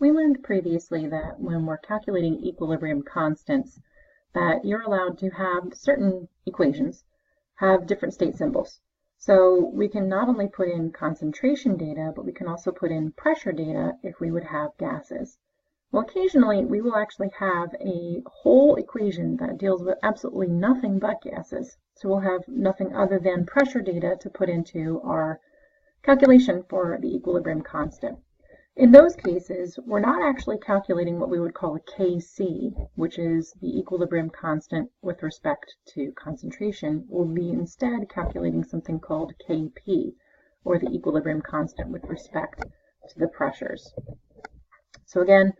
We learned previously that when we're calculating equilibrium constants, that you're allowed to have certain equations have different state symbols. So we can not only put in concentration data, but we can also put in pressure data if we would have gases. Well, occasionally we will actually have a whole equation that deals with absolutely nothing but gases. So we'll have nothing other than pressure data to put into our calculation for the equilibrium constant. In those cases, we're not actually calculating what we would call a Kc, which is the equilibrium constant with respect to concentration. We'll be instead calculating something called Kp, or the equilibrium constant with respect to the pressures. So again,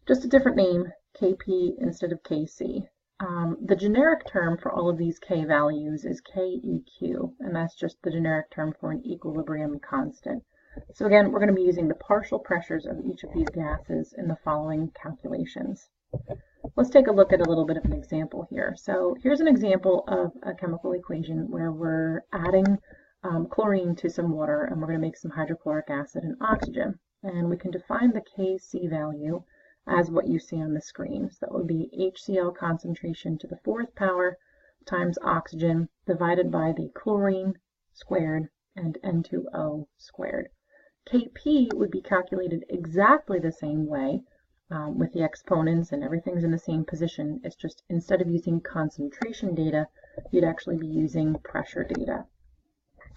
just a different name, Kp instead of Kc. The generic term for all of these K values is Keq, and that's just the generic term for an equilibrium constant. So again, we're going to be using the partial pressures of each of these gases in the following calculations. Let's take a look at a little bit of an example here. So here's an example of a chemical equation where we're adding chlorine to some water, and we're going to make some hydrochloric acid and oxygen. And we can define the Kc value as what you see on the screen. So that would be HCl concentration to the 4th power times oxygen divided by the chlorine squared and N2O squared. Kp would be calculated exactly the same way with the exponents and everything's in the same position. It's just instead of using concentration data, you'd actually be using pressure data.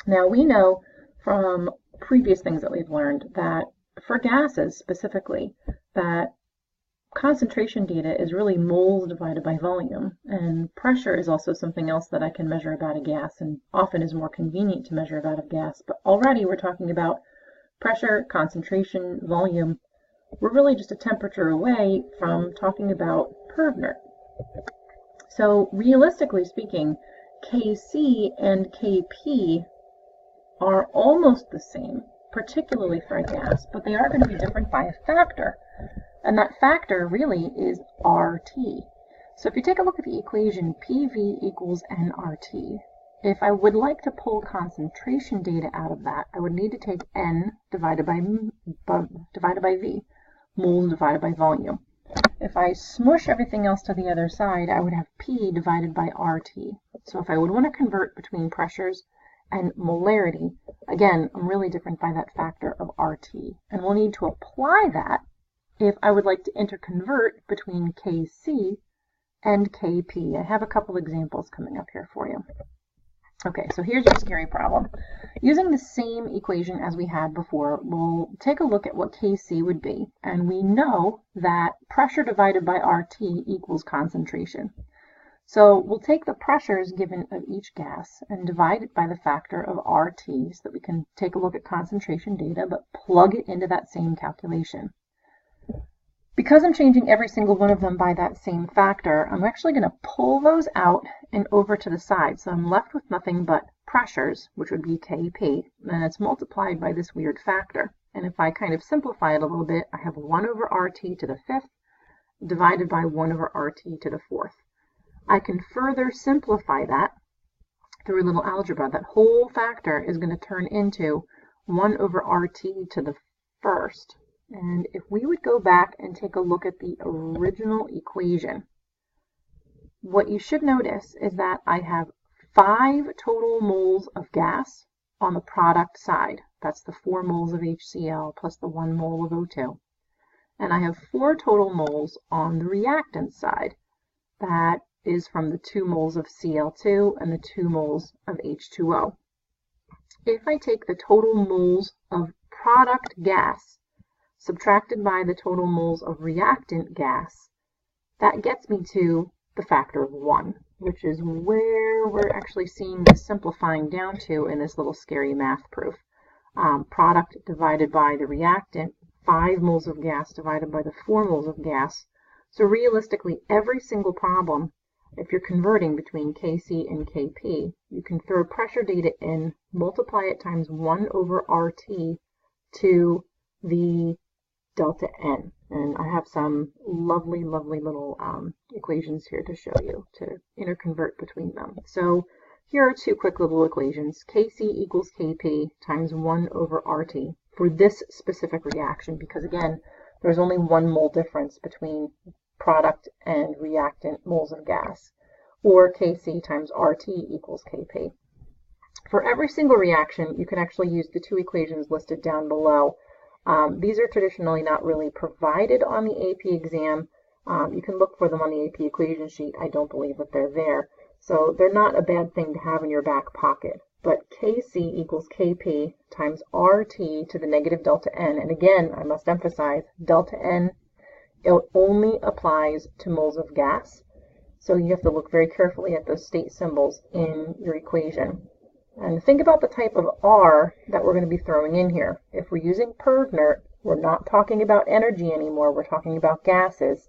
Now we know from previous things that we've learned that for gases specifically, that concentration data is really moles divided by volume, and pressure is also something else that I can measure about a gas and often is more convenient to measure about a gas. But already we're talking about pressure, concentration, volume. We're really just a temperature away from talking about Pervner. So realistically speaking, Kc and Kp are almost the same, particularly for a gas, but they are going to be different by a factor. And that factor really is RT. So if you take a look at the equation PV equals nRT, if I would like to pull concentration data out of that, I would need to take N divided by V, moles divided by volume. If I smush everything else to the other side, I would have P divided by RT. So if I would want to convert between pressures and molarity, again, I'm really different by that factor of RT. And we'll need to apply that if I would like to interconvert between Kc and Kp. I have a couple examples coming up here for you. Okay, so here's your scary problem. Using the same equation as we had before, we'll take a look at what Kc would be, and we know that pressure divided by RT equals concentration. So we'll take the pressures given of each gas and divide it by the factor of RT so that we can take a look at concentration data, but plug it into that same calculation. Because I'm changing every single one of them by that same factor, I'm actually going to pull those out and over to the side. So I'm left with nothing but pressures, which would be Kp, and it's multiplied by this weird factor. And if I kind of simplify it a little bit, I have 1 over RT to the 5th divided by 1 over RT to the 4th. I can further simplify that through a little algebra. That whole factor is going to turn into 1 over RT to the 1st. And if we would go back and take a look at the original equation, what you should notice is that I have 5 total moles of gas on the product side. That's the 4 moles of HCl plus the 1 mole of O2. And I have 4 total moles on the reactant side. That is from the 2 moles of Cl2 and the 2 moles of H2O. If I take the total moles of product gas subtracted by the total moles of reactant gas, that gets me to the factor of 1, which is where we're actually seeing this simplifying down to in this little scary math proof. Product divided by the reactant, 5 moles of gas divided by the 4 moles of gas. So realistically, every single problem, if you're converting between Kc and Kp, you can throw pressure data in, multiply it times 1 over RT to the delta N. And I have some lovely, lovely little equations here to show you to interconvert between them. So here are 2 quick little equations. Kc equals Kp times 1 over RT for this specific reaction, because again, there's only 1 mole difference between product and reactant moles of gas, or Kc times RT equals Kp. For every single reaction, you can actually use the 2 equations listed down below. These are traditionally not really provided on the AP exam. You can look for them on the AP equation sheet. I don't believe that they're there. So they're not a bad thing to have in your back pocket. But Kc equals Kp times RT to the negative delta N. And again, I must emphasize, delta N, it only applies to moles of gas. So you have to look very carefully at those state symbols in your equation. And think about the type of R that we're going to be throwing in here. If we're using PERGNERT, we're not talking about energy anymore, we're talking about gases.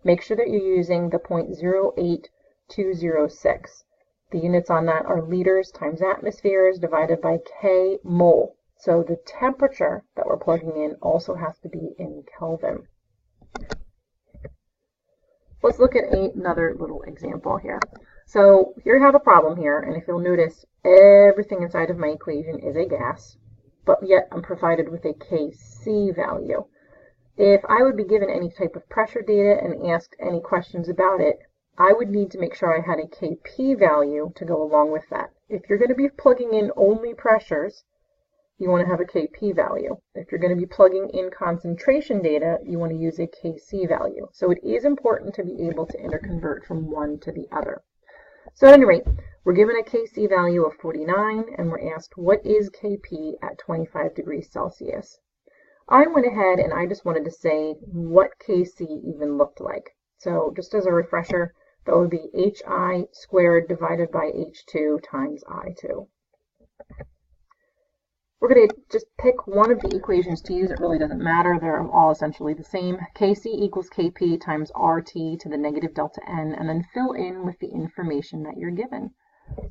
Make sure that you're using the 0.08206. The units on that are liters times atmospheres divided by K mole. So the temperature that we're plugging in also has to be in Kelvin. Let's look at another little example here. So here I have a problem here, and if you'll notice, everything inside of my equation is a gas, but yet I'm provided with a Kc value. If I would be given any type of pressure data and asked any questions about it, I would need to make sure I had a Kp value to go along with that. If you're going to be plugging in only pressures, you want to have a Kp value. If you're going to be plugging in concentration data, you want to use a Kc value. So it is important to be able to interconvert from one to the other. So at any rate, we're given a Kc value of 49, and we're asked, what is Kp at 25 degrees Celsius? I went ahead and I just wanted to say what Kc even looked like. So just as a refresher, that would be Hi squared divided by H2 times I2. We're going to just pick one of the equations to use. It really doesn't matter. They're all essentially the same. Kc equals Kp times RT to the negative delta N, and then fill in with the information that you're given.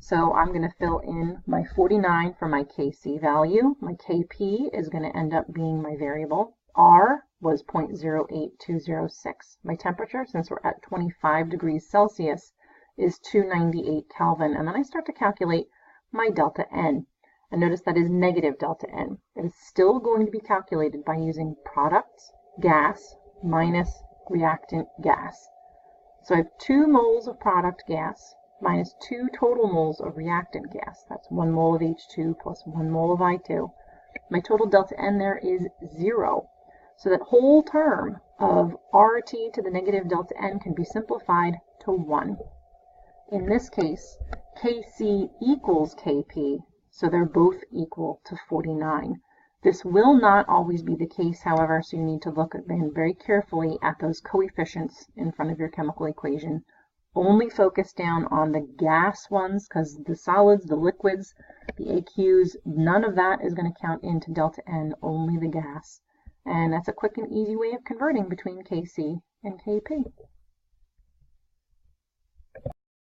So I'm going to fill in my 49 for my Kc value. My Kp is going to end up being my variable. R was 0.08206. My temperature, since we're at 25 degrees Celsius, is 298 Kelvin. And then I start to calculate my delta N. And notice that is negative delta N. It is still going to be calculated by using product gas minus reactant gas. So I have 2 moles of product gas minus 2 total moles of reactant gas. That's 1 mole of H2 plus 1 mole of I2. My total delta N there is 0. So that whole term of RT to the negative delta N can be simplified to 1. In this case, Kc equals Kp. So they're both equal to 49. This will not always be the case, however, so you need to look very carefully at those coefficients in front of your chemical equation. Only focus down on the gas ones, because the solids, the liquids, the AQs, none of that is going to count into delta N, only the gas. And that's a quick and easy way of converting between Kc and Kp.